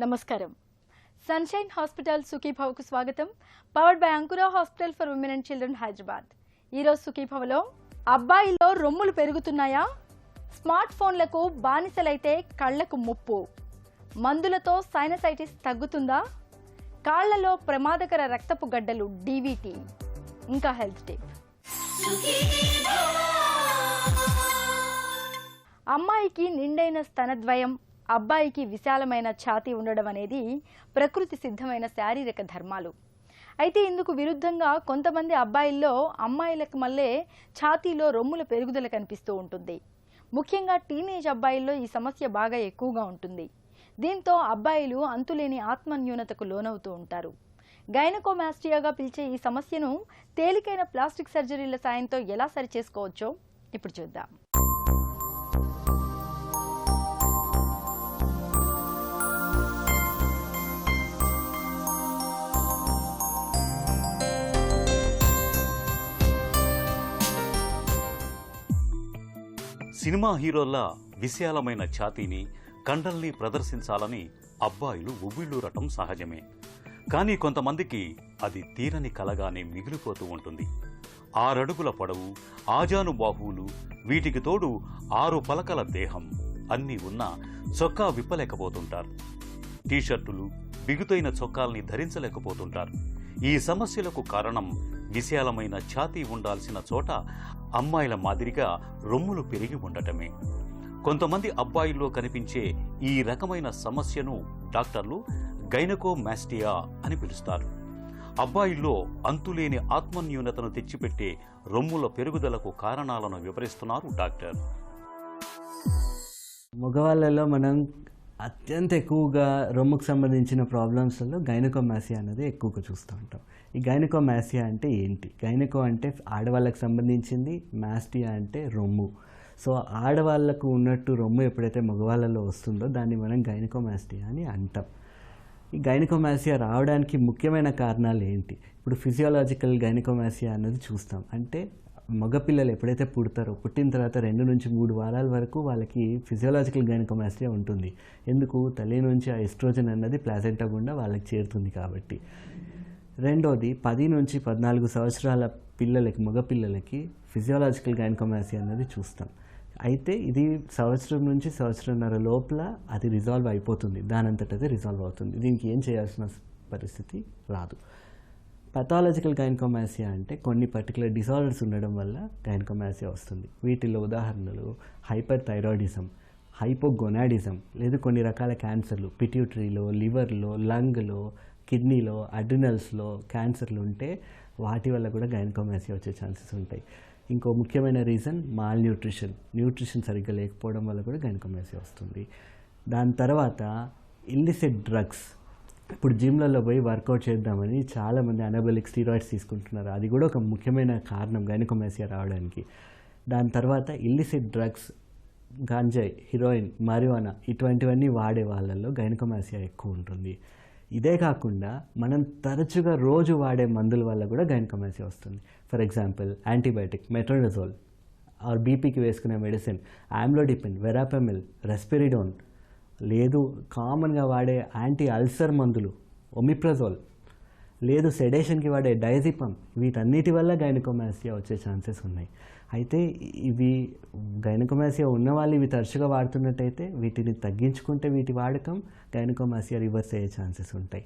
నమస్కారం. Sunshine hospital సుఖీభవకు స్వాగతం. Powered by Ankura hospital for women and children Hyderabad. ఈరోజు సుఖీభవలో అబ్బాయిల్లో రొమ్ములు పెరుగుతున్నాయా, స్మార్ట్ ఫోన్లకు బానిసలైతే కళ్లకు ముప్పు, మందులతో సైనసైటిస్ తగ్గుతుందా, కాళ్లలో ప్రమాదకర రక్తపు గడ్డలు డీవీటీ, ఇంకా హెల్త్ టిప్. అమ్మాయికి నిండైన స్తనద్వయం, అబ్బాయికి విశాలమైన ఛాతీ ఉండడం అనేది ప్రకృతి సిద్ధమైన శారీరక ధర్మాలు. అయితే ఇందుకు విరుద్ధంగా కొంతమంది అబ్బాయిల్లో అమ్మాయిలకు మళ్ళీ ఛాతీలో రొమ్ముల పెరుగుదల కనిపిస్తూ ఉంటుంది. ముఖ్యంగా టీనేజ్ అబ్బాయిల్లో ఈ సమస్య బాగా ఎక్కువగా ఉంటుంది. దీంతో అబ్బాయిలు అంతులేని ఆత్మన్యూనతకు లోనవుతూ ఉంటారు. గైనకోమాస్టియాగా పిలిచే ఈ సమస్యను తేలికైన ప్లాస్టిక్ సర్జరీల సాయంతో ఎలా సరిచేసుకోవచ్చో ఇప్పుడు చూద్దాం. సినిమా హీరోల్లా విశాలమైన ఛాతీని, కండల్ని ప్రదర్శించాలని అబ్బాయిలు ఉవ్విళ్ళూరటం సహజమే. కానీ కొంతమందికి అది తీరని కలగానే మిగిలిపోతూ ఉంటుంది. 6 అడుగుల పొడవు, ఆజాను బాహువులు, వీటికి తోడు 6 పలకల దేహం అన్నీ ఉన్నా చొక్కా విప్పలేకపోతుంటారు. టీషర్టులు, బిగుతైన చొక్కాల్ని ధరించలేకపోతుంటారు. ఈ సమస్యలకు కారణం విశాలమైన ఛాతీ ఉండాల్సిన చోట అమ్మాయిల మాదిరిగా రొమ్ములు పెరిగి ఉండటమే. కొంతమంది అబ్బాయిల్లో కనిపించే ఈ రకమైన సమస్యను డాక్టర్లు గైనకోమాస్టియా అని పిలుస్తారు. అబ్బాయిల్లో అంతులేని ఆత్మన్యూనతను తెచ్చిపెట్టే రొమ్ముల పెరుగుదలకు కారణాలను వివరిస్తున్నారు డాక్టర్. మగవాళ్ళలో మనం అత్యంత ఎక్కువగా రొమ్ముకు సంబంధించిన ప్రాబ్లమ్స్లో గైనకోమాస్టియా అనేది ఎక్కువగా చూస్తూ ఉంటాం. ఈ గైనకోమాస్టియా అంటే ఏంటి? గైనకో అంటే ఆడవాళ్ళకు సంబంధించింది, మాస్టియా అంటే రొమ్ము. సో ఆడవాళ్లకు ఉన్నట్టు రొమ్ము ఎప్పుడైతే మగవాళ్ళలో వస్తుందో దాన్ని మనం గైనకోమాస్టియా అని అంటాం. ఈ గైనకోమాస్టియా రావడానికి ముఖ్యమైన కారణాలు ఏంటి? ఇప్పుడు ఫిజియోలాజికల్ గైనకోమాస్టియా అన్నది చూస్తాం. అంటే మగపిల్లలు ఎప్పుడైతే పుడతారో పుట్టిన తర్వాత 2 నుంచి 3 వారాల వరకు వాళ్ళకి ఫిజియోలాజికల్ గైనకోమాస్టియా ఉంటుంది. ఎందుకు? తల్లి నుంచి ఆ ఎస్ట్రోజన్ అన్నది ప్లాసెంటా గుండా వాళ్ళకి చేరుతుంది కాబట్టి. రెండోది 10 నుంచి 14 సంవత్సరాల పిల్లలకి, మగపిల్లలకి ఫిజియోలాజికల్ గైనకోమాస్టియా అన్నది చూస్తాం. అయితే ఇది సంవత్సరం నుంచి సంవత్సరంన్నర లోపల అది రిజాల్వ్ అయిపోతుంది, దానంతటదే రిజాల్వ్ అవుతుంది. దీనికి ఏం చేయాల్సిన పరిస్థితి రాదు. పథాలజికల్ గైనకోమాస్టియా అంటే కొన్ని పర్టికులర్ డిసార్డర్స్ ఉండడం వల్ల గైనకోమాస్టియా వస్తుంది. వీటిలో ఉదాహరణలు హైపర్ థైరాయిడిజం, హైపోగొనాడిజం, లేదా కొన్ని రకాల క్యాన్సర్లు, పిట్యూటరీలో, లివర్లో, లంగ్లో, కిడ్నీలో, అడ్రినల్స్లో క్యాన్సర్లు ఉంటే వాటి వల్ల కూడా గైనకోమాస్టియా వచ్చే ఛాన్సెస్ ఉంటాయి. ఇంకో ముఖ్యమైన రీజన్ మాల్ న్యూట్రిషన్ సరిగ్గా లేకపోవడం వల్ల కూడా గైనకోమాస్టియా వస్తుంది. దాని తర్వాత ఇల్లిసిట్ డ్రగ్స్. ఇప్పుడు జిమ్లలో పోయి వర్కౌట్ చేద్దామని చాలామంది అనబలిక్ స్టీరాయిడ్స్ తీసుకుంటున్నారు. అది కూడా ఒక ముఖ్యమైన కారణం గైనకోమాస్టియా రావడానికి. దాని తర్వాత ఇల్లిసిట్ డ్రగ్స్, గాంజాయి, హీరోయిన్, marijuana ఇటువంటివన్నీ వాడే వాళ్ళల్లో గైనకోమాస్టియా ఎక్కువ ఉంటుంది. ఇదే కాకుండా మనం తరచుగా రోజు వాడే మందుల వల్ల కూడా గైనకోమాస్టియా వస్తుంది. ఫర్ ఎగ్జాంపుల్ యాంటీబయాటిక్, మెట్రోనిజోల్, ఆర్ బీపీకి వేసుకునే మెడిసిన్, ఆమ్లోడిపిన్, వెరాపెమిల్, రెస్పిరిడోన్, లేదు కామన్గా వాడే యాంటీ అల్సర్ మందులు, ఒమిప్రజోల్, లేదు సెడేషన్కి వాడే డైజిపమ్, వీటన్నిటి వల్ల గైనకోమాస్టియా వచ్చే ఛాన్సెస్ ఉన్నాయి. అయితే ఇవి గైనకోమాస్టియా ఉన్న వాళ్ళు ఇవి తరచుగా వాడుతున్నట్టయితే వీటిని తగ్గించుకుంటే వీటి వాడకం గైనకోమాస్టియా రివర్స్ అయ్యే ఛాన్సెస్ ఉంటాయి.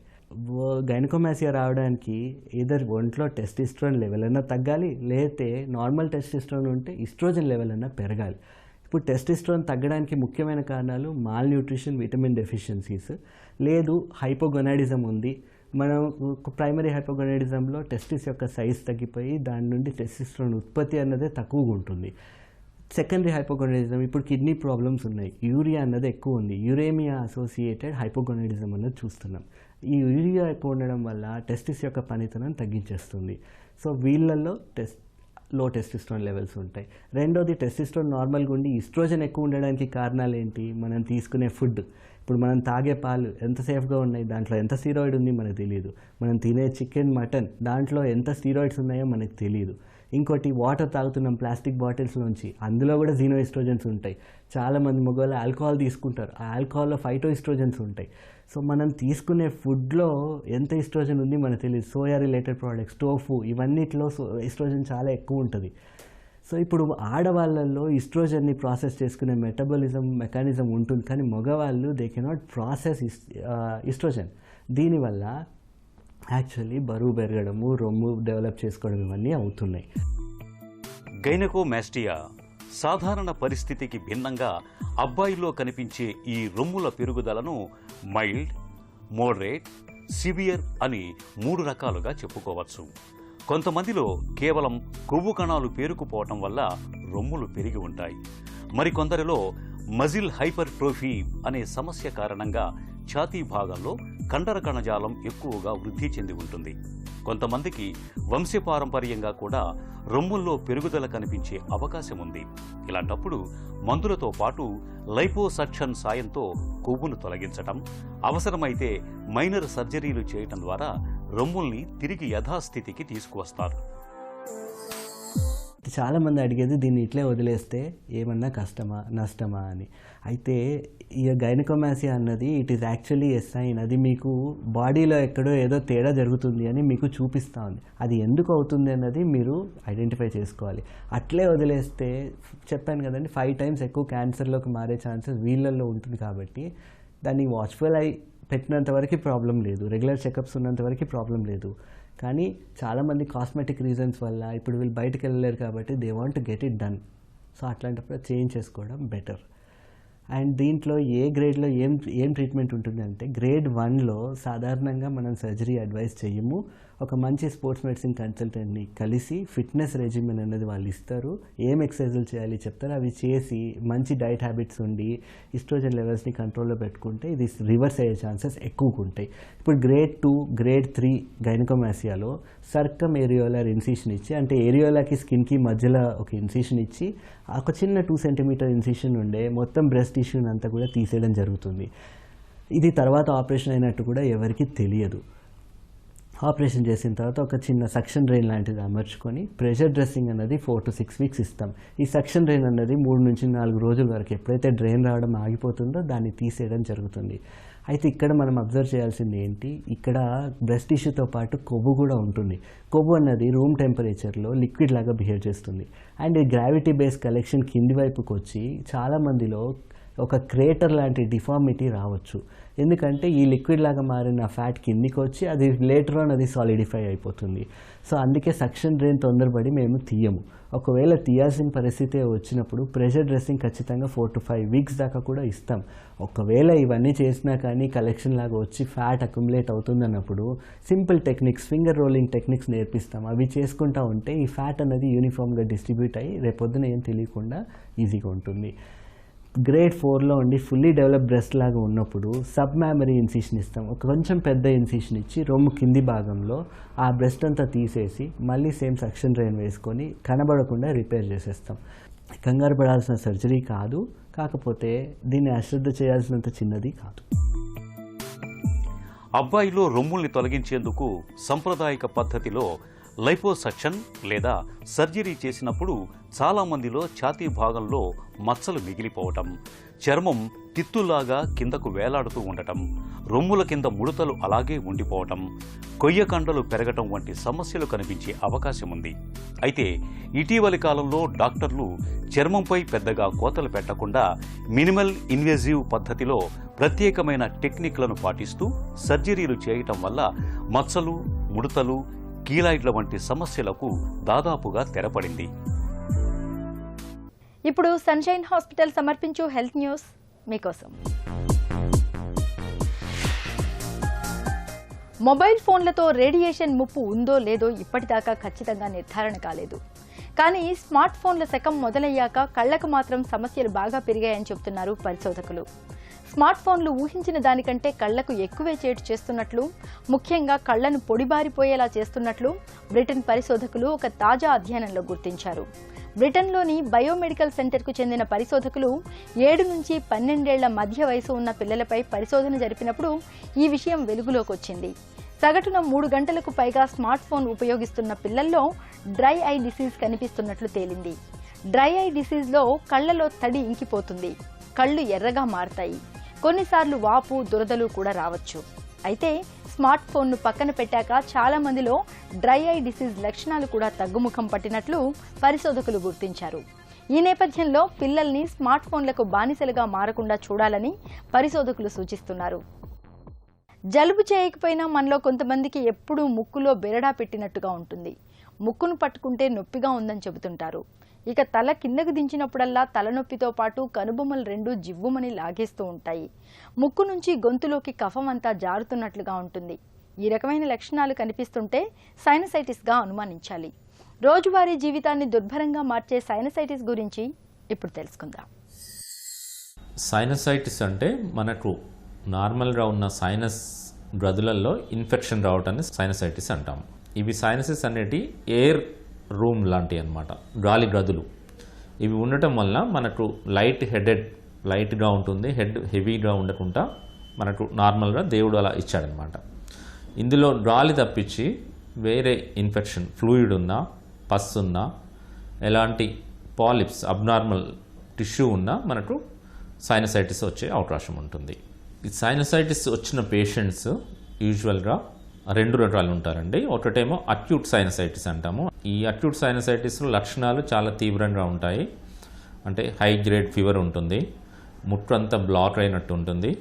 గైనకోమాస్టియా రావడానికి ఏదర్ ఒంట్లో టెస్టిస్ట్రోన్ లెవెల్ అన్నా తగ్గాలి, లేకపోతే నార్మల్ టెస్టిస్ట్రోన్ ఉంటే ఈస్ట్రోజన్ లెవెల్ అన్నా పెరగాలి. ఇప్పుడు టెస్టిస్ట్రోన్ తగ్గడానికి ముఖ్యమైన కారణాలు మాల్ న్యూట్రిషన్, విటమిన్ డెఫిషియన్సీస్, లేదు హైపోగొనాడిజం ఉంది. మనం ప్రైమరీ హైపోగొనాడిజంలో టెస్టిస్ యొక్క సైజ్ తగ్గిపోయి దాని నుండి టెస్టిస్ట్రోన్ ఉత్పత్తి అన్నదే తక్కువగా ఉంటుంది. సెకండరీ హైపోగొనాడిజం, ఇప్పుడు కిడ్నీ ప్రాబ్లమ్స్ ఉన్నాయి, యూరియా అన్నది ఎక్కువ ఉంది, యురేమియా అసోసియేటెడ్ హైపోగొనాడిజం అన్నది చూస్తున్నాం. ఈ యూరియా ఎక్కువ ఉండడం వల్ల టెస్టిస్ యొక్క పనితనం తగ్గించేస్తుంది. సో వీళ్ళల్లో లో టెస్టిస్ట్రోన్ లెవెల్స్ ఉంటాయి. రెండోది టెస్టిస్ట్రోన్ నార్మల్గా ఉండి ఈస్ట్రోజన్ ఎక్కువ ఉండడానికి కారణాలు ఏంటి? మనం తీసుకునే ఫుడ్. ఇప్పుడు మనం తాగే పాలు ఎంత సేఫ్గా ఉన్నాయి, దాంట్లో ఎంత స్టీరాయిడ్ ఉంది మనకు తెలియదు. మనం తినే చికెన్, మటన్ దాంట్లో ఎంత స్టీరాయిడ్స్ ఉన్నాయో మనకు తెలియదు. ఇంకోటి వాటర్ తాగుతున్నాం ప్లాస్టిక్ బాటిల్స్లోంచి, అందులో కూడా జీనో ఈస్ట్రోజన్స్ ఉంటాయి. చాలామంది మగవాళ్ళు ఆల్కహాల్ తీసుకుంటారు, ఆ ఆల్కహాల్లో ఫైటో ఈస్ట్రోజన్స్ ఉంటాయి. సో మనం తీసుకునే ఫుడ్లో ఎంత ఈస్ట్రోజన్ ఉంది మనకు తెలియదు. సోయా రిలేటెడ్ ప్రోడక్ట్స్, టోఫు, ఇవన్నిటిలో ఈస్ట్రోజన్ చాలా ఎక్కువ ఉంటుంది. సో ఇప్పుడు ఆడవాళ్ళల్లో ఈస్ట్రోజన్ని ప్రాసెస్ చేసుకునే మెకానిజం ఉంటుంది, కానీ మగవాళ్ళు దే కెనాట్ ప్రాసెస్ ఈస్ట్రోజన్. దీనివల్ల యాక్చువల్లీ బరువు పెరగడము, రొమ్ము డెవలప్ చేసుకోవడం ఇవన్నీ అవుతున్నాయి. గైనకోమాస్టియా సాధారణ పరిస్థితికి భిన్నంగా అబ్బాయిల్లో కనిపించే ఈ రొమ్ముల పెరుగుదలను మైల్డ్, మోడరేట్, సివియర్ అని 3 రకాలుగా చెప్పుకోవచ్చు. కొంతమందిలో కేవలం కొవ్వు కణాలు పేరుకుపోవటం వల్ల రొమ్ములు పెరిగి ఉంటాయి. మరికొందరిలో మజిల్ హైపర్ట్రోఫీ అనే సమస్య కారణంగా ఛాతీ భాగంలో కండర కణజాలం ఎక్కువగా వృద్ధి చెంది ఉంటుంది. కొంతమందికి వంశపారంపర్యంగా కూడా రొమ్ముల్లో పెరుగుదల కనిపించే అవకాశం ఉంది. ఇలాంటప్పుడు మందులతో పాటు లైపోసక్షన్ సాయంతో కొవ్వును తొలగించటం, అవసరమైతే మైనర్ సర్జరీలు చేయటం ద్వారా రొమ్ముల్ని తిరిగి యథాస్థితికి తీసుకువస్తారు. చాలామంది అడిగేది దీన్ని ఇట్లే వదిలేస్తే ఏమన్నా కష్టమా నష్టమా అని. అయితే ఈ గైనకోమాసియా అన్నది it is actually a sign. అది మీకు బాడీలో ఎక్కడో ఏదో తేడా జరుగుతుంది అని మీకు చూపిస్తూ ఉంది. అది ఎందుకు అవుతుంది అన్నది మీరు ఐడెంటిఫై చేసుకోవాలి. అట్లే వదిలేస్తే చెప్పాను కదండి, 5 times ఎక్కువ క్యాన్సర్లోకి మారే ఛాన్సెస్ వీళ్ళల్లో ఉంటుంది. కాబట్టి దాన్ని వాచ్ఫుల్ అయి పెట్టినంత వరకు ప్రాబ్లం లేదు, రెగ్యులర్ చెకప్స్ ఉన్నంత వరకు ప్రాబ్లం లేదు. కానీ చాలామంది కాస్మెటిక్ రీజన్స్ వల్ల ఇప్పుడు వీళ్ళు బయటకు వెళ్ళలేరు కాబట్టి they want to get it done. So అట్లాంటప్పుడు చేంజ్ చేసుకోవడం బెటర్. అండ్ దీంట్లో ఏ గ్రేడ్లో ఏం ట్రీట్మెంట్ ఉంటుంది అంటే, గ్రేడ్ 1లో సాధారణంగా మనం సర్జరీ అడ్వైస్ చేయము. ఒక మంచి స్పోర్ట్స్ మెడిసిన్ కన్సల్టెంట్ని కలిసి ఫిట్నెస్ రెజిమెన్ అనేది వాళ్ళు ఇస్తారు, ఏం ఎక్సర్సైజులు చేయాలి చెప్తారు, అవి చేసి మంచి డైట్ హ్యాబిట్స్ ఉండి ఈస్ట్రోజన్ లెవెల్స్ని కంట్రోల్లో పెట్టుకుంటే ఇది రివర్స్ అయ్యే ఛాన్సెస్ ఎక్కువగా ఉంటాయి. ఇప్పుడు గ్రేడ్ 2, గ్రేడ్ 3 గైనకోమాసియాలో సర్కమ్ ఏరియోలార్ ఇన్సిషన్ ఇచ్చి, అంటే ఏరియోలాకి స్కిన్కి మధ్యలో ఒక ఇన్సిషన్ ఇచ్చి ఒక చిన్న 2 cm ఇన్సిషన్ ఉండే మొత్తం బ్రెస్ట్ టిష్యూని అంతా కూడా తీసేయడం జరుగుతుంది. ఇది తర్వాత ఆపరేషన్ అయినట్టు కూడా ఎవరికి తెలియదు. ఆపరేషన్ చేసిన తర్వాత ఒక చిన్న సక్షన్ డ్రైన్ లాంటిది అమర్చుకొని ప్రెషర్ డ్రెస్సింగ్ అన్నది 4 to 6 weeks ఇస్తాం. ఈ సక్షన్ డ్రైన్ అన్నది 3 నుంచి 4 రోజుల వరకు ఎప్పుడైతే డ్రైన్ రావడం ఆగిపోతుందో దాన్ని తీసేయడం జరుగుతుంది. అయితే ఇక్కడ మనం అబ్జర్వ్ చేయాల్సింది ఏంటి, ఇక్కడ బ్రెస్ట్ టిష్యూతో పాటు కొవ్వు కూడా ఉంటుంది. కొవ్వు అన్నది రూమ్ టెంపరేచర్లో లిక్విడ్ లాగా బిహేవ్ చేస్తుంది. అండ్ ఈ గ్రావిటీ బేస్ కలెక్షన్ కింది వైపుకి వచ్చి చాలామందిలో ఒక క్రేటర్ లాంటి డిఫార్మిటీ రావచ్చు. ఎందుకంటే ఈ లిక్విడ్ లాగా మారిన ఫ్యాట్ కిందికి వచ్చి అది లేటర్ ఆన్ అది సాలిడిఫై అయిపోతుంది. సో అందుకే సక్షన్ డ్రైన్ తొందరపడి మేము తీయము. ఒకవేళ తీయాల్సిన పరిస్థితి వచ్చినప్పుడు ప్రెషర్ డ్రెస్సింగ్ ఖచ్చితంగా 4 to 5 weeks దాకా కూడా ఇస్తాం. ఒకవేళ ఇవన్నీ చేసినా కానీ కలెక్షన్ లాగా వచ్చి ఫ్యాట్ అక్యుములేట్ అవుతుందన్నప్పుడు simple techniques, finger rolling techniques నేర్పిస్తాం. అవి చేసుకుంటూ ఉంటే ఈ ఫ్యాట్ అనేది యూనిఫామ్గా డిస్ట్రిబ్యూట్ అయ్యి రేపొద్దున ఏం తెలియకుండా ఈజీగా ఉంటుంది. గ్రేడ్ 4లో ఉండి ఫుల్లీ డెవలప్ బ్రెస్ట్ లాగా ఉన్నప్పుడు సబ్ మ్యామరీ ఇన్సిషన్ ఇస్తాం. ఒక కొంచెం పెద్ద ఇన్సిషన్ ఇచ్చి రొమ్ము కింది భాగంలో ఆ బ్రెస్ట్ అంతా తీసేసి మళ్ళీ సేమ్ సక్షన్ డ్రైన్ వేసుకొని కనబడకుండా రిపేర్ చేసేస్తాం. కంగారు పడాల్సిన సర్జరీ కాదు, కాకపోతే దీన్ని అశ్రద్ధ చేయాల్సినంత చిన్నది కాదు. అబ్బాయిలో రొమ్ముల్ని తొలగించేందుకు సంప్రదాయక పద్ధతిలో లైపోసక్షన్ లేదా సర్జరీ చేసినప్పుడు చాలామందిలో ఛాతీ భాగంలో మచ్చలు మిగిలిపోవటం, చర్మం తిత్తులాగా కిందకు వేలాడుతూ ఉండటం, రొమ్ముల కింద ముడతలు అలాగే ఉండిపోవటం, కొయ్య కండలు పెరగటం వంటి సమస్యలు కనిపించే అవకాశం ఉంది. అయితే ఇటీవలి కాలంలో డాక్టర్లు చర్మంపై పెద్దగా కోతలు పెట్టకుండా మినిమల్ ఇన్వేజివ్ పద్ధతిలో ప్రత్యేకమైన టెక్నిక్లను పాటిస్తూ సర్జరీలు చేయటం వల్ల మచ్చలు, ముడతలు, కీలాయిడ్ల వంటి సమస్యలకు దాదాపుగా తెరపడింది. ఇప్పుడు సన్షైన్ హాస్పిటల్ సమర్పించు హెల్త్ న్యూస్ మీకోసం. మొబైల్ ఫోన్లతో రేడియేషన్ ముప్పు ఉందో లేదో ఇప్పటిదాకా ఖచ్చితంగా నిర్ధారణ కాలేదు. కానీ స్మార్ట్ ఫోన్ల శకం మొదలయ్యాక కళ్లకు మాత్రం సమస్యలు బాగా పెరిగాయని చెబుతున్నారు పరిశోధకులు. స్మార్ట్ ఫోన్లు ఊహించిన దానికంటే కళ్లకు ఎక్కువే చేటు చేస్తున్నట్లు, ముఖ్యంగా కళ్లను పొడిబారిపోయేలా చేస్తున్నట్లు బ్రిటన్ పరిశోధకులు ఒక తాజా అధ్యయనంలో గుర్తించారు. బ్రిటన్లోని బయోమెడికల్ సెంటర్కు చెందిన పరిశోధకులు 7 నుంచి 12 ఏళ్ల మధ్య వయసు ఉన్న పిల్లలపై పరిశోధన జరిపినప్పుడు ఈ విషయం వెలుగులోకి వచ్చింది. సగటున 3 గంటలకు పైగా స్మార్ట్ ఫోన్ ఉపయోగిస్తున్న పిల్లల్లో డ్రై ఐ డిసీజ్ కనిపిస్తున్నట్లు తేలింది. డ్రై ఐ డిసీజ్లో కళ్లలో తడి ఇంకిపోతుంది, కళ్ళు ఎర్రగా మారతాయి, కొన్నిసార్లు వాపు దురదలు కూడా రావచ్చు. అయితే స్మార్ట్ ఫోన్ను పక్కన పెట్టాక చాలా మందిలో డ్రై ఐ డిసీజ్ లక్షణాలు కూడా తగ్గుముఖం పట్టినట్లు పరిశోధకులు గుర్తించారు. ఈ నేపథ్యంలో పిల్లల్ని స్మార్ట్ ఫోన్లకు బానిసలుగా మారకుండా చూడాలని పరిశోధకులు సూచిస్తున్నారు. జలుబు చేయకపోయినా మనలో కొంతమందికి ఎప్పుడూ ముక్కులో బెరడా పెట్టినట్టుగా ఉంటుంది. ముక్కును పట్టుకుంటే నొప్పిగా ఉందని చెబుతుంటారు. ఇక తల కిందకు దించినప్పుడల్లా తలనొప్పితో పాటు కనుబొమ్మలు రెండు జివ్వుమని లాగేస్తూ ఉంటాయి. ముక్కు నుంచి గొంతులోకి కఫం అంతా జారుతున్నట్లుగా ఉంటుంది. ఈ రకమైన లక్షణాలు కనిపిస్తుంటే సైనసైటిస్గా అనుమానించాలి. రోజువారీ జీవితాన్ని దుర్భరంగా మార్చే సైనసైటిస్ గురించి ఇప్పుడు తెలుసుకుందాం. సైనసైటిస్ అంటే మనకు నార్మల్గా ఉన్న సైనస్ గ్రదులలో ఇన్ఫెక్షన్ రావటాన్ని సైనసైటిస్ అంటాం. ఇవి సైనసెస్ అనేటి ఎయిర్ రూమ్ లాంటివి అన్నమాట, గాలి గదులు. ఇవి ఉండటం వల్ల మనకు లైట్గా ఉంటుంది, హెడ్ హెవీగా ఉండకుండా మనకు నార్మల్గా దేవుడు అలా ఇచ్చాడనమాట. ఇందులో గాలి తప్పించి వేరే ఇన్ఫెక్షన్ ఫ్లూయిడ్ ఉన్నా, పస్ ఉన్నా, ఎలాంటి పాలిప్స్ అబ్నార్మల్ టిష్యూ ఉన్నా మనకు సైనసైటిస్ వచ్చే అవకాశం ఉంటుంది. ఈ సైనసైటిస్ వచ్చిన పేషెంట్స్ యూజువల్గా 2 రకాలు ఉంటారండి. ఒకటేమో అక్యూట్ సైనసైటిస్ అంటాము. ఈ అక్యూట్ సైనసైటిస్లో లక్షణాలు చాలా తీవ్రంగా ఉంటాయి. అంటే హై గ్రేడ్ ఫీవర్ ఉంటుంది, ముక్కు అంతా బ్లాక్ అయినట్టు ఉంటుంది,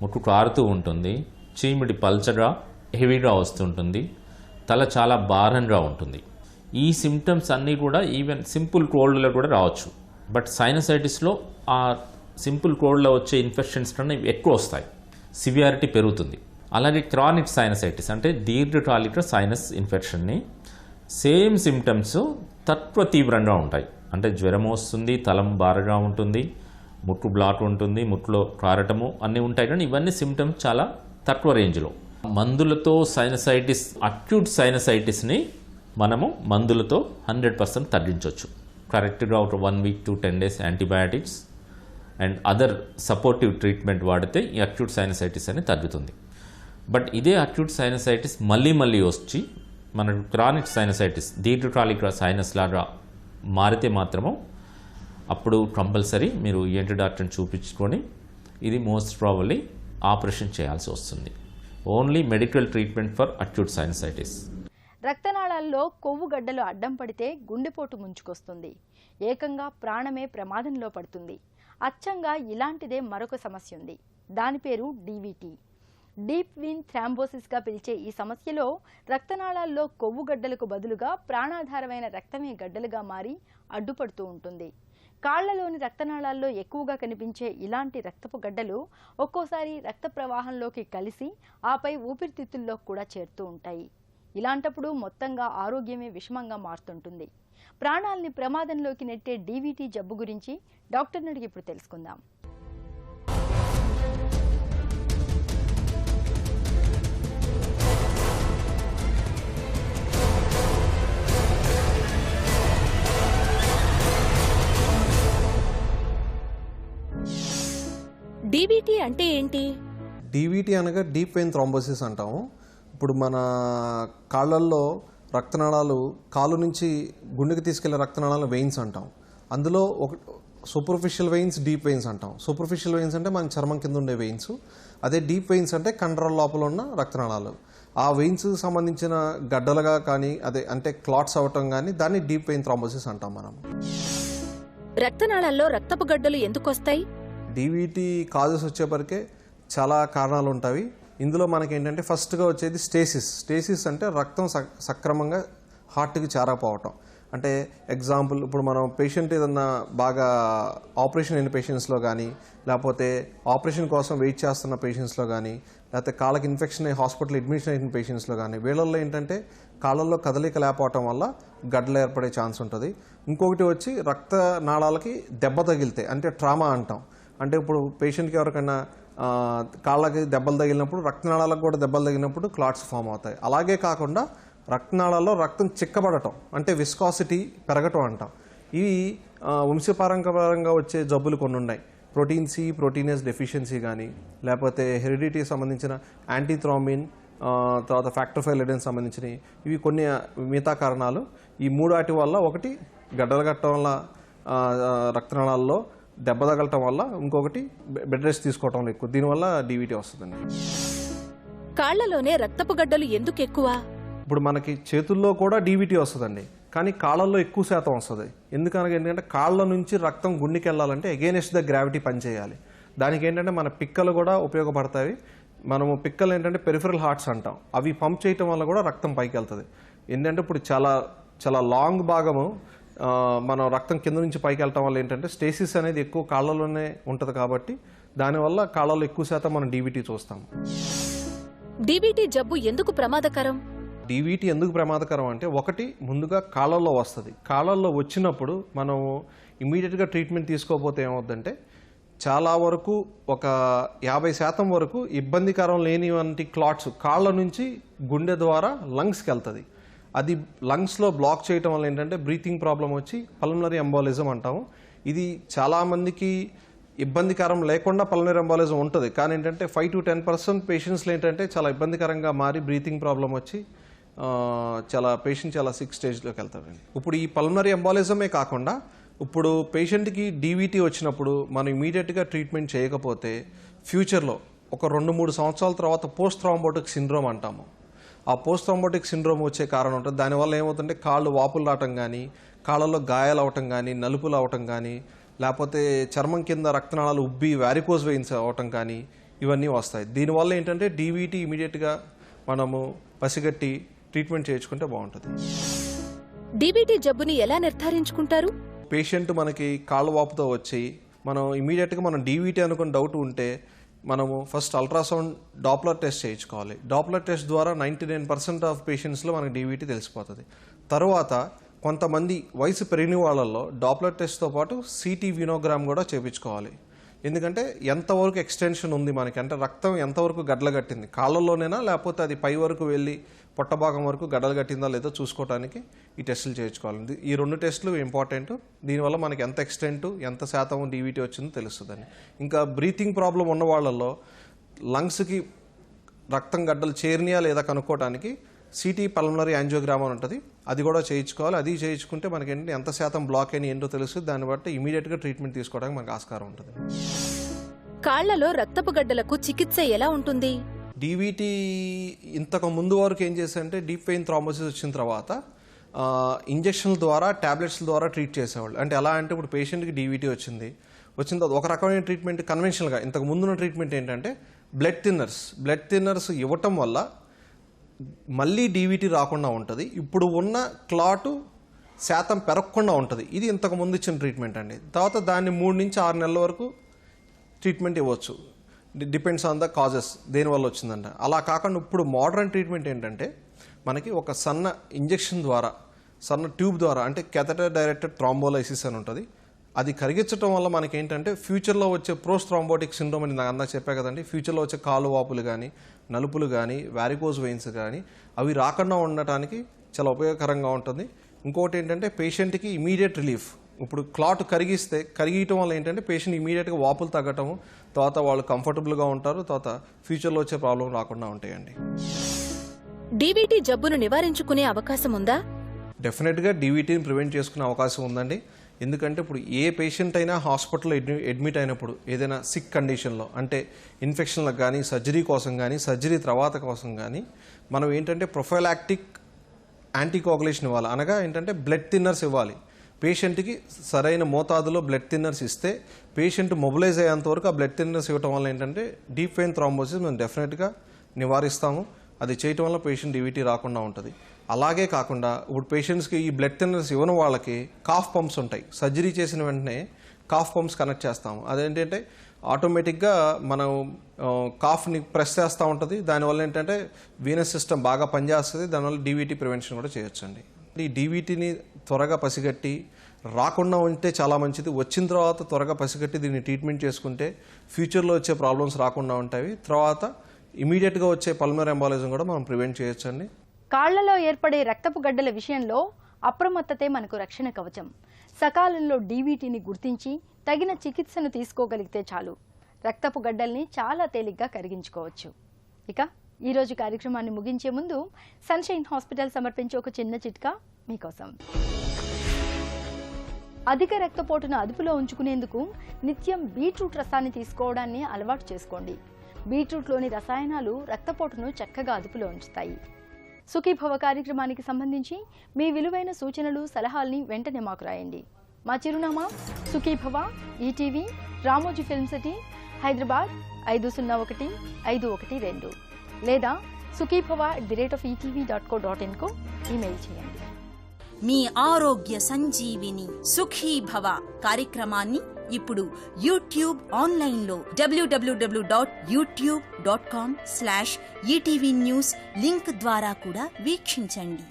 ముక్కు కారుతూ ఉంటుంది, చీమిడి పల్చగా హెవీగా వస్తుంటుంది, తల చాలా భారంగా ఉంటుంది. ఈ సిమ్టమ్స్ అన్నీ కూడా ఈవెన్ సింపుల్ కోల్డ్లో కూడా రావచ్చు. బట్ సైనసైటిస్లో ఆ సింపుల్ కోల్డ్లో వచ్చే ఇన్ఫెక్షన్స్ కన్నా ఎక్కువ వస్తాయి, సివియారిటీ పెరుగుతుంది. అలాగే క్రానిక్ సైనసైటిస్ అంటే దీర్ఘకాలిక సైనస్ ఇన్ఫెక్షన్ని సేమ్ సిమ్టమ్స్ తక్కువ తీవ్రంగా ఉంటాయి. అంటే జ్వరం వస్తుంది, తలం బారగా ఉంటుంది, ముక్కు బ్లాక్ ఉంటుంది, ముక్కులో కారటము అన్నీ ఉంటాయి. కానీ ఇవన్నీ సిమ్టమ్స్ చాలా తక్కువ రేంజ్లో. మందులతో సైనసైటిస్, అక్యూట్ సైనసైటిస్ని మనము మందులతో 100% తగ్గించవచ్చు. కరెక్ట్గా ఒక 1 week to 10 days antibiotics and other supportive treatment వాడితే ఈ అక్యూట్ సైనసైటిస్ అనేది తగ్గుతుంది. బట్ ఇదే అక్యూట్ సైనసైటిస్ మళ్ళీ వచ్చి మనకు క్రానిక్ సైనసైటిస్, దీర్ఘకాలిక సైనస్ లాగా మారితే మాత్రము అప్పుడు కంపల్సరీ మీరు ఈఎన్టీ డాక్టర్ని చూపించుకొని ఇది మోస్ట్ ప్రాబబ్లీ ఆపరేషన్ చేయాల్సి వస్తుంది. Only medical treatment for acute sinusitis. రక్తనాళాల్లో కొవ్వు గడ్డలు అడ్డం పడితే గుండెపోటు ముంచుకొస్తుంది, ఏకంగా ప్రాణమే ప్రమాదంలో పడుతుంది. అచ్చంగా ఇలాంటిదే మరొక సమస్య ఉంది. దాని పేరు డీవీటీ, డీప్ వీన్ థ్రాంబోసిస్గా పిలిచే ఈ సమస్యలో రక్తనాళాల్లో కొవ్వు గడ్డలకు బదులుగా ప్రాణాధారమైన రక్తమే గడ్డలుగా మారి అడ్డుపడుతూ ఉంటుంది. కాళ్లలోని రక్తనాళాల్లో ఎక్కువగా కనిపించే ఇలాంటి రక్తపు గడ్డలు ఒక్కోసారి రక్త ప్రవాహంలోకి కలిసి ఆపై ఊపిరితిత్తుల్లో కూడా చేరుతూ ఉంటాయి. ఇలాంటప్పుడు మొత్తంగా ఆరోగ్యమే విషమంగా మారుతుంటుంది. ప్రాణాల్ని ప్రమాదంలోకి నెట్టే డీవీటీ జబ్బు గురించి డాక్టర్ని అడిగి ఇప్పుడు తెలుసుకుందాం. డీవీటీ అంటే ఏంటి? డీవీటీ అనగా డీప్ వెయిన్ థ్రాంబోసిస్ అంటాము. ఇప్పుడు మన కాళ్ళల్లో రక్తనాళాలు, కాలు నుంచి గుండెకి తీసుకెళ్లే రక్తనాళాలు వెయిన్స్ అంటాం. అందులో ఒక సూపర్ఫిషియల్ వెయిన్స్, డీప్ వెయిన్స్ అంటాం. సూపర్ఫిషియల్ వెయిన్స్ అంటే మన చర్మం కింద ఉండే వెయిన్స్. అదే డీప్ వెయిన్స్ అంటే కండరాల లోపల ఉన్న రక్తనాళాలు. ఆ వెయిన్స్ సంబంధించిన గడ్డలుగా కానీ అదే అంటే క్లాట్స్ అవ్వటం కానీ దాన్ని డీప్ వెయిన్ థ్రాంబోసిస్ అంటాం మనం. రక్తనాళాల్లో రక్తపు గడ్డలు ఎందుకు వస్తాయి? డీవీటీ కాజెస్ వచ్చేపరికే చాలా కారణాలు ఉంటాయి. ఇందులో మనకి ఏంటంటే ఫస్ట్గా వచ్చేది స్టేసిస్ అంటే రక్తం సక్రమంగా హార్ట్కి చేరకపోవటం. అంటే ఎగ్జాంపుల్ ఇప్పుడు మనం పేషెంట్ ఏదన్నా బాగా ఆపరేషన్ అయిన పేషెంట్స్లో కానీ, లేకపోతే ఆపరేషన్ కోసం వెయిట్ చేస్తున్న పేషెంట్స్లో కానీ, లేకపోతే కాళ్ళకి ఇన్ఫెక్షన్ అయ్యి హాస్పిటల్ అడ్మిషన్ అయిన పేషెంట్స్లో కానీ, వీళ్ళల్లో ఏంటంటే కాళ్ళల్లో కదలిక లేకపోవటం వల్ల గడ్డలు ఏర్పడే ఛాన్స్ ఉంటుంది. ఇంకొకటి వచ్చి రక్త నాళాలకి దెబ్బ తగిలితే అంటే ట్రామా అంటాం. అంటే ఇప్పుడు పేషెంట్కి ఎవరికైనా కాళ్ళకి దెబ్బలు తగిలినప్పుడు రక్తనాళాలకు కూడా దెబ్బలు తగిలినప్పుడు క్లాట్స్ ఫామ్ అవుతాయి. అలాగే కాకుండా రక్తనాళాల్లో రక్తం చిక్కబడటం అంటే విస్కాసిటీ పెరగటం అంటాం. ఇవి వంశపారంపరంగా వచ్చే జబ్బులు కొన్ని ఉన్నాయి. ప్రోటీన్ సి, ప్రోటీనేస్ డెఫిషియన్సీ కానీ, లేకపోతే హెరిడిటీకి సంబంధించిన యాంటీథ్రాంబిన్, తర్వాత ఫ్యాక్టర్ V లెడెన్ సంబంధించినవి, ఇవి కొన్ని మిగతా కారణాలు. ఈ 3 వాటి వల్ల ఒకటి గడ్డలు కట్టడం వల్ల రక్తనాళాల్లో దెబ్బ తగలటం వల్ల, ఇంకొకటి బెడ్ రెస్ట్ తీసుకోవటం వల్ల ఎక్కువ, దీనివల్ల డీవీటీ వస్తుందండి. కాళ్లలోనే రక్తపు గడ్డలు ఎందుకు ఎక్కువ? ఇప్పుడు మనకి చేతుల్లో కూడా డీవీటీ వస్తుందండి, కానీ కాళ్ళల్లో ఎక్కువ శాతం వస్తుంది. ఎందుకనగా ఏంటంటే కాళ్ళ నుంచి రక్తం గుండెకి వెళ్ళాలంటే అగైనెస్ట్ ద గ్రావిటీ పనిచేయాలి. దానికి ఏంటంటే మన పిక్కలు కూడా ఉపయోగపడతాయి. మనము పిక్కలు ఏంటంటే పెరిఫరల్ హార్ట్స్ అంటాం, అవి పంప్ చేయటం వల్ల కూడా రక్తం పైకి వెళ్తుంది. ఏంటంటే ఇప్పుడు చాలా చాలా లాంగ్ భాగము మనం రక్తం కింద నుంచి పైకి వెళ్ళటం వల్ల ఏంటంటే స్టేసిస్ అనేది ఎక్కువ కాళ్ళలోనే ఉంటుంది, కాబట్టి దానివల్ల కాళ్ళలో ఎక్కువ శాతం మనం డీవీటీ చూస్తాం. డీవీటీ జబ్బు ఎందుకు ప్రమాదకరం? డీవీటీ ఎందుకు ప్రమాదకరం అంటే, ఒకటి ముందుగా కాళ్ళల్లో వస్తుంది. కాళ్ళల్లో వచ్చినప్పుడు మనం ఇమీడియట్గా ట్రీట్మెంట్ తీసుకోకపోతే ఏమవుద్దంటే చాలా వరకు ఒక 50% వరకు ఇబ్బందికరం లేనివంటి క్లాట్స్ కాళ్ళ నుంచి గుండె ద్వారా లంగ్స్కి వెళ్తుంది. అది లంగ్స్లో బ్లాక్ చేయటం వల్ల ఏంటంటే బ్రీతింగ్ ప్రాబ్లం వచ్చి పల్మనరీ ఎంబాలిజం అంటాము. ఇది చాలామందికి ఇబ్బందికరం లేకుండా పల్మనరీ ఎంబాలిజం ఉంటుంది, కానీ ఏంటంటే 5 to 10% పేషెంట్స్లో ఏంటంటే చాలా ఇబ్బందికరంగా మారి బ్రీతింగ్ ప్రాబ్లం వచ్చి పేషెంట్ చాలా సిక్ స్టేజ్లోకి వెళ్తారండి. ఇప్పుడు ఈ పల్మనరీ ఎంబాలిజమే కాకుండా ఇప్పుడు పేషెంట్కి డీవీటీ వచ్చినప్పుడు మనం ఇమీడియట్గా ట్రీట్మెంట్ చేయకపోతే ఫ్యూచర్లో ఒక 2-3 సంవత్సరాల తర్వాత పోస్ట్ థ్రాంబోటిక్ సిండ్రోమ్ అంటాము. ఆ పోస్ట్ థ్రాంబోటిక్ సిండ్రోమ్ వచ్చే కారణం ఉంటుంది. దానివల్ల ఏమవుతుంటే కాళ్ళు వాపులు రావటం కానీ, కాళ్ళలో గాయాలు అవటం కానీ, నలుపులు అవటం కానీ, లేకపోతే చర్మం కింద రక్తనాళాలు ఉబ్బి వారికోజ్ వెయిన్స్ అవటం కానీ, ఇవన్నీ వస్తాయి. దీనివల్ల ఏంటంటే డీవీటీ ఇమీడియట్గా మనము పసిగట్టి ట్రీట్మెంట్ చేయించుకుంటే బాగుంటుంది. డీవీటీ జబ్బుని ఎలా నిర్ధారించుకుంటారు? పేషెంట్ మనకి కాళ్ళ వాపుతో వచ్చి మనం ఇమీడియట్గా మనం డీవీటీ అనుకుని డౌట్ ఉంటే మనము ఫస్ట్ అల్ట్రాసౌండ్ డాప్లర్ టెస్ట్ చేయించుకోవాలి. డాప్లర్ టెస్ట్ ద్వారా 99% ఆఫ్ పేషెంట్స్లో మనకి డీవీటీ తెలిసిపోతుంది. తర్వాత కొంతమంది వయసు పెరిగిన వాళ్ళల్లో డాప్లర్ టెస్ట్తో పాటు సిటీ వినోగ్రామ్ కూడా చేయించుకోవాలి. ఎందుకంటే ఎంతవరకు ఎక్స్టెన్షన్ ఉంది మనకి, అంటే రక్తం ఎంతవరకు గడ్డలు కట్టింది, కాళ్ళల్లోనేనా లేకపోతే అది పై వరకు వెళ్ళి పొట్ట భాగం వరకు గడ్డలు కట్టిందా లేదో చూసుకోవడానికి ఈ టెస్టులు చేయించుకోవాలి. ఈ 2 టెస్టులు ఇంపార్టెంట్. దీనివల్ల మనకి ఎంత ఎక్స్టెంట్, ఎంత శాతం డీవీటీ వచ్చిందో తెలుస్తుందని. ఇంకా బ్రీతింగ్ ప్రాబ్లం ఉన్న వాళ్ళల్లో లంగ్స్కి రక్తం గడ్డలు చేరినాయా లేదా కనుక్కోవడానికి సిటీ పల్మనరీ యాంజియోగ్రామ్ అని ఉంటుంది, అది కూడా చేయించుకోవాలి. అది చేయించుకుంటే మనకి ఏంటంటే ఎంత శాతం బ్లాక్ అయినా ఏంటో తెలుస్తుంది. దాన్ని బట్టి ఇమీడియట్గా ట్రీట్మెంట్ తీసుకోవడానికి మనకు ఆస్కారం ఉంటుంది. కాళ్లలో రక్తపు గడ్డలకు చికిత్స ఎలా ఉంటుంది? డీవీటీ ఇంతకు ముందు వరకు ఏం చేశారంటే డీప్ వెయిన్ థ్రాంబోసిస్ వచ్చిన తర్వాత ఇంజక్షన్ల ద్వారా, ట్యాబ్లెట్స్ల ద్వారా ట్రీట్ చేసేవాళ్ళు. అంటే ఎలా అంటే ఇప్పుడు పేషెంట్కి డీవీటీ వచ్చిన తర్వాత ఒక రకమైన ట్రీట్మెంట్ కన్వెన్షనల్గా ఇంతకు ముందున్న ట్రీట్మెంట్ ఏంటంటే బ్లడ్ థిన్నర్స్ ఇవ్వటం వల్ల మళ్ళీ డీవీటీ రాకుండా ఉంటుంది. ఇప్పుడు ఉన్న క్లాటు శాతం పెరగకుండా ఉంటుంది. ఇది ఇంతకు ముందు ఇచ్చిన ట్రీట్మెంట్ అండి. తర్వాత దాన్ని 3 నుంచి 6 నెలల వరకు ట్రీట్మెంట్ ఇవ్వచ్చు, డిపెండ్స్ ఆన్ ద కాజెస్, దేనివల్ల వచ్చిందంట. అలా కాకుండా ఇప్పుడు మోడర్న్ ట్రీట్మెంట్ ఏంటంటే మనకి ఒక సన్న ఇంజెక్షన్ ద్వారా, సన్న ట్యూబ్ ద్వారా, అంటే కెథటర్ డైరెక్టెడ్ థ్రాంబోలైసిస్ అని ఉంటుంది. అది కరిగించడం వల్ల మనకి ఏంటంటే ఫ్యూచర్లో వచ్చే పోస్ట్ థ్రాంబోటిక్ సిండ్రోమ్ అని నాకు అందాక చెప్పా కదండి, ఫ్యూచర్లో వచ్చే కాలు వాపులు కానీ, నలుపులు కానీ, వారికోజ్ వెయిన్స్ కానీ అవి రాకుండా ఉండటానికి చాలా ఉపయోగకరంగా ఉంటుంది. ఇంకోటి ఏంటంటే పేషెంట్కి ఇమీడియట్ రిలీఫ్. ఇప్పుడు క్లాట్ కరిగియటం వల్ల ఏంటంటే పేషెంట్ ఇమీడియట్గా వాపులు తగ్గటము, తర్వాత వాళ్ళు కంఫర్టబుల్గా ఉంటారు, తర్వాత ఫ్యూచర్లో వచ్చే ప్రాబ్లం రాకుండా ఉంటాయండి. డీవీటీ జబ్బును నివారించుకునే అవకాశం ఉందా? డెఫినెట్గా డీవీటీని ప్రివెంట్ చేసుకునే అవకాశం ఉందండి. ఎందుకంటే ఇప్పుడు ఏ పేషెంట్ అయినా హాస్పిటల్లో అడ్మిట్ అయినప్పుడు ఏదైనా సిక్ కండిషన్లో, అంటే ఇన్ఫెక్షన్లకు కానీ, సర్జరీ కోసం కానీ, సర్జరీ తర్వాత కోసం కానీ మనం ఏంటంటే ప్రొఫైలాక్టిక్ యాంటీకోగులేషన్ ఇవ్వాలి. అనగా ఏంటంటే బ్లడ్ థిన్నర్స్ ఇవ్వాలి. పేషెంట్కి సరైన మోతాదులో బ్లడ్ థిన్నర్స్ ఇస్తే పేషెంట్ మొబిలైజ్ అయ్యేంత వరకు ఆ బ్లడ్ థిన్నర్స్ ఇవ్వడం వల్ల ఏంటంటే డీప్ వెయిన్ థ్రాంబోసిస్ మేము డెఫినెట్గా నివారిస్తాము. అది చేయటం వల్ల పేషెంట్ డీవీటీ రాకుండా ఉంటుంది. అలాగే కాకుండా ఇప్పుడు పేషెంట్స్కి ఈ బ్లడ్ థిన్నర్స్ ఇవ్వని వాళ్ళకి కాఫ్ పంప్స్ ఉంటాయి. సర్జరీ చేసిన వెంటనే కాఫ్ పంప్స్ కనెక్ట్ చేస్తాము. అదేంటంటే ఆటోమేటిక్గా మనం కాఫ్ని ప్రెస్ చేస్తూ ఉంటుంది. దానివల్ల ఏంటంటే వీనస్ సిస్టమ్ బాగా పనిచేస్తుంది. దానివల్ల డీవీటీ ప్రివెన్షన్ కూడా చేయొచ్చండి. ఈ డీవీటీని త్వరగా పసిగట్టి రాకుండా ఉంటే చాలా మంచిది. వచ్చిన తర్వాత త్వరగా పసిగట్టి దీన్ని ట్రీట్మెంట్ చేసుకుంటే ఫ్యూచర్లో వచ్చే ప్రాబ్లమ్స్ రాకుండా ఉంటాయి. తర్వాత ఇమీడియట్గా వచ్చే పల్మనరీ ఎంబాలిజం కూడా మనం ప్రివెంట్ చేయొచ్చండి. కాళ్లలో ఏర్పడే రక్తపు గడ్డల విషయంలో అప్రమత్తతే మనకు రక్షణ కవచం. సకాలంలో డీవీటీని గుర్తించి తగిన చికిత్సను తీసుకోగలిగితే చాలు రక్తపు గడ్డల్ని చాలా తేలిగ్గా కరిగించుకోవచ్చు. ఇక ఈరోజు కార్యక్రమాన్ని ముగించే ముందు సన్షైన్ హాస్పిటల్ సమర్పించే ఒక చిన్న చిట్కా మీకోసం. అధిక రక్తపోటును అదుపులో ఉంచుకునేందుకు నిత్యం బీట్రూట్ రసాన్ని తీసుకోవడాన్ని అలవాటు చేసుకోండి. బీట్రూట్లోని రసాయనాలు రక్తపోటును చక్కగా అదుపులో ఉంచుతాయి. సుఖీభవ కార్యక్రమానికి సంబంధించి మీ విలువైన సూచనలు, సలహాల్ని వెంటనే మాకు రాయండి. మా చిరునామా Sukhibhava, ETV, Ramoji film city, Hyderabad 501512 లేదా sukhibhava@etv.co.in కు ఈమెయిల్ చేయండి. మీ ఆరోగ్య సంజీవిని సుఖీభవ కార్యక్రమాన్ని ఇప్పుడు యూట్యూబ్ ఆన్లైన్లో www.youtube.com/ETV News లింక్ ద్వారా కూడా వీక్షించండి.